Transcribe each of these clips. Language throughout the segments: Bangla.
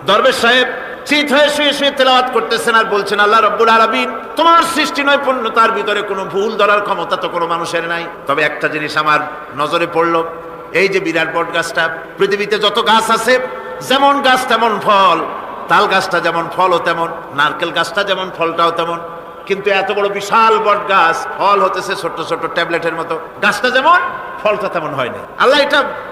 দরবেশ সাহেব চিত হয়ে শুয়ে শুয়ে তেলাওয়াত করতেছেন আর বলছেন, আল্লাহ রাব্বুল আলামিন, তোমার সৃষ্টি নৈপুণ্যতার ভিতরে কোনো ভুল ধরার ক্ষমতা তো কোনো মানুষের নাই। তবে একটা জিনিস আমার নজরে পড়লো, এই যে বিরাট বট গাছটা, পৃথিবীতে যত গাছ আছে, যেমন গাছ তেমন ফল, তাল গাছটা যেমন ফলও তেমন, নারকেল গাছটা যেমন ফলটাও তেমন, কিন্তু এত বড় বিশাল বট গাছ, ফল হতেছে ছোট্ট ছোট্ট ট্যাবলেটের মতো, গাছটা যেমন ফলটা তেমন হয় না। আল্লাহ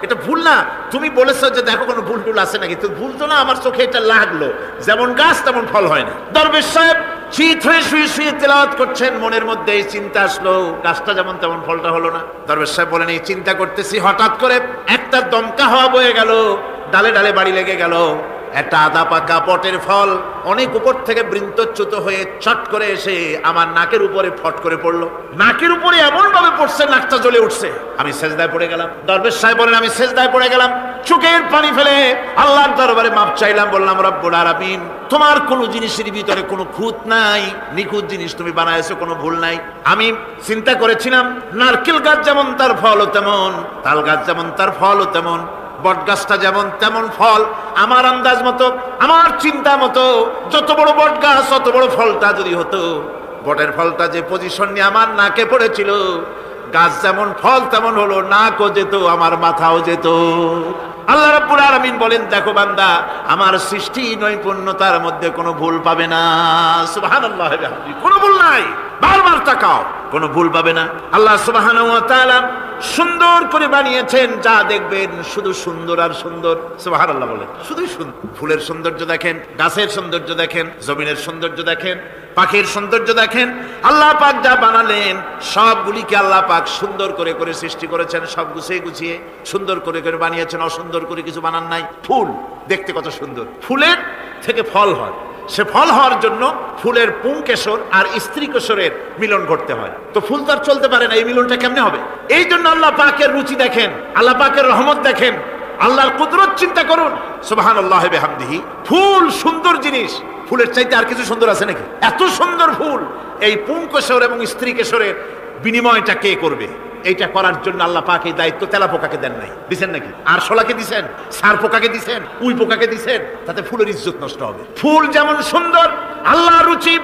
এটা ভুল না? তুমি বলেছো যে দেখো কোনো ভুল টুল আছে নাকি? তো ভুল তো না, আমার চোখে এটা লাগলো, যেমন গাছ তেমন ফল হয় না। দরবেশ সাহেব চিত হয়ে শুয়ে শুয়ে তেলাওয়াত করছেন, মনের মধ্যে এই চিন্তা আসলো, গাছটা যেমন তেমন ফলটা হলো না। দরবেশ সাহেব বলেন, এই চিন্তা করতেছি, হঠাৎ করে একটা দমকা হাওয়া বয়ে গেল, ডালে ডালে বাড়ি লেগে গেল, একটা আদা পাকা বটের ফল অনেক উপর থেকে বৃন্তচ্যুত হয়ে চট করে এসে আমার নাকের উপরে ফট করে পড়লো। নাকের উপরে এমন ভাবে পড়ছে, নাকটা জ্বলে উঠছে। আমি সেজদায় পড়ে গেলাম। দরবেশ সাহেব বলেন, আমি সেজদায় পড়ে গেলাম, চোখের পানি ফেলে আল্লাহর দরবারে মাপ চাইলাম, বললাম, রব্বুল আলামিন, তোমার কোনো জিনিসের ভিতরে কোনো খুঁত নাই, নিখুঁত জিনিস তুমি বানাইছো, কোনো ভুল নাই। আমি চিন্তা করেছিলাম নারকেল গাছ যেমন তার ফলও তেমন, তাল গাছ যেমন তার ফলও তেমন, বট গাছটা যেমন তেমন ফল। আমার আন্দাজ মতো, আমার চিন্তা মতো, যত বড় বট গাছ অত বড় ফলটা যদি হতো, বটের ফলটা যে পজিশন নিয়ে আমার নাকে পড়েছিল, গাছ যেমন ফল তেমন হলো, নাকও যেত, আমার মাথাও যেত। আল্লাহ রাব্বুল আলামিন বলেন, দেখো বান্দা, আমার সৃষ্টি নৈপুণ্যতার মধ্যে কোনো ভুল পাবে না। সুবহানাল্লাহ, কোনো ভুল নাই, বারবার তাকাও, কোনো ভুল পাবে না। আল্লাহ সুবহানাহু ওয়া তাআলা সুন্দর করে বানিয়েছেন, যা দেখবেন শুধু সুন্দর আর সুন্দর। সুবহানাল্লাহ বলেন, শুধুই সুন্দর। ফুলের সৌন্দর্য দেখেন, গাছের সৌন্দর্য দেখেন, জমিনের সৌন্দর্য দেখেন, পাখির সৌন্দর্য দেখেন। আল্লাহ পাক যা বানালেন সবগুলিকে আল্লাহ পাক সুন্দর করে করে সৃষ্টি করেছেন, সব গুছিয়ে গুছিয়ে সুন্দর করে করে বানিয়েছেন, অসুন্দর করে কিছু বানান নাই। ফুল দেখতে কত সুন্দর, ফুলের থেকে ফল হয়, সে ফল হওয়ার জন্য ফুলের পুংকেশর আর স্ত্রী কেশরের মিলন ঘটতে হয়। তো ফুল তো আর চলতে পারে না, এই মিলনটা কেমনে হবে? এই জন্য আল্লাহ পাকের রুচি দেখেন, আল্লাহ পাকের রহমত দেখেন, আল্লাহর কুদরত চিন্তা করুন। সুবহানাল্লাহি ওয়া বিহামদিহি। ফুল সুন্দর জিনিস, ফুলের চাইতে আর কিছু সুন্দর আছে নাকি? এত সুন্দর ফুল, এই পুংকেশর এবং স্ত্রী কেশরের বিনিময়টা কে করবে? এইটা করার জন্য আল্লাহ পাক এই দায়িত্ব তেলা পোকাকে দেন নাই, দিছেন নাকি? আর শোলাকে দিছেন, সার পোকাকে দিছেন, উই পোকাকে দিছেন, তাতে ফুলের ইজ্জত নষ্ট হবে। ফুল যেমন সুন্দর, আল্লাহর রুচি,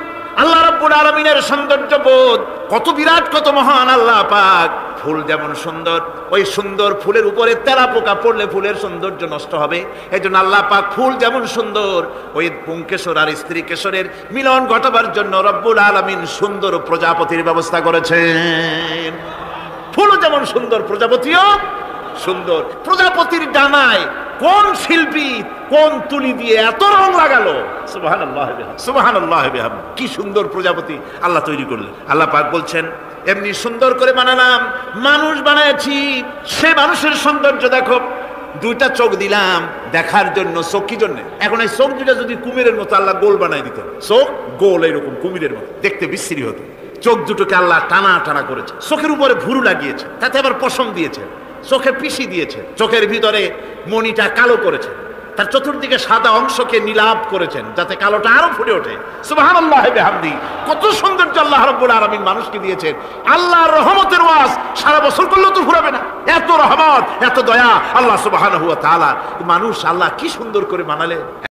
আল্লাহ রাব্বুল আলামিনের সৌন্দর্য বোধ কত বিরাট, কত মহান আল্লাহ পাক। ফুল যেমন সুন্দর, ওই সুন্দর ফুলের উপরে তেলা পোকা পড়লে ফুলের সৌন্দর্য নষ্ট হবে। এই জন্য আল্লাহ পাক ফুল যেমন সুন্দর, ওই পুংকেশর আর স্ত্রী কেশরের মিলন ঘটাবার জন্য রব্বুল আলামিন সুন্দর প্রজাপতির ব্যবস্থা করেছেন। ফুল যেমন সুন্দর, প্রজাপতিও সুন্দর। প্রজাপতির ডানায় কোন শিল্পী কোন তুলি দিয়ে এত রং লাগালো! সুবহানাল্লাহ, সুবহানাল্লাহ, কি সুন্দর প্রজাপতি আল্লাহ তৈরি করলেন। আল্লাহ পাক বলছেন, এমনি সুন্দর করে বানালাম, মানুষ বানাইছি, সে মানুষের সৌন্দর্য দেখো। দুইটা চোখ দিলাম দেখার জন্য। চোখ কি জন্য? এখন এই চোখ দুটা যদি কুমিরের মতো আল্লাহ গোল বানাই দিত, চোখ গোল এরকম কুমিরের মতো, দেখতে বিশ্রী হতো। চোখ দুটোকে আল্লাহ টানা টানা করেছে, চোখের উপরে ভুরু লাগিয়েছে, তাতে আবার পশম দিয়েছে, চোখে পিসি দিয়েছে, চোখের ভিতরে মণিটা কালো করেছে, তার চতুর্দিকে সাদা অংশকে নীলাভ করেছেন যাতে কালোটা আরো ফুটে ওঠে। সুবহানাল্লাহ বিহামদিহি। কত সৌন্দর্য আল্লাহ রাব্বুল আলামিন মানুষকে দিয়েছেন। আল্লাহর রহমতের ওয়াজ সারা বছর করলেও তো ফুরাবে না, এত রহমত, এত দয়া আল্লাহ সুবহানাহু ওয়া তাআলা। মানুষ আল্লাহ কি সুন্দর করে বানালেন।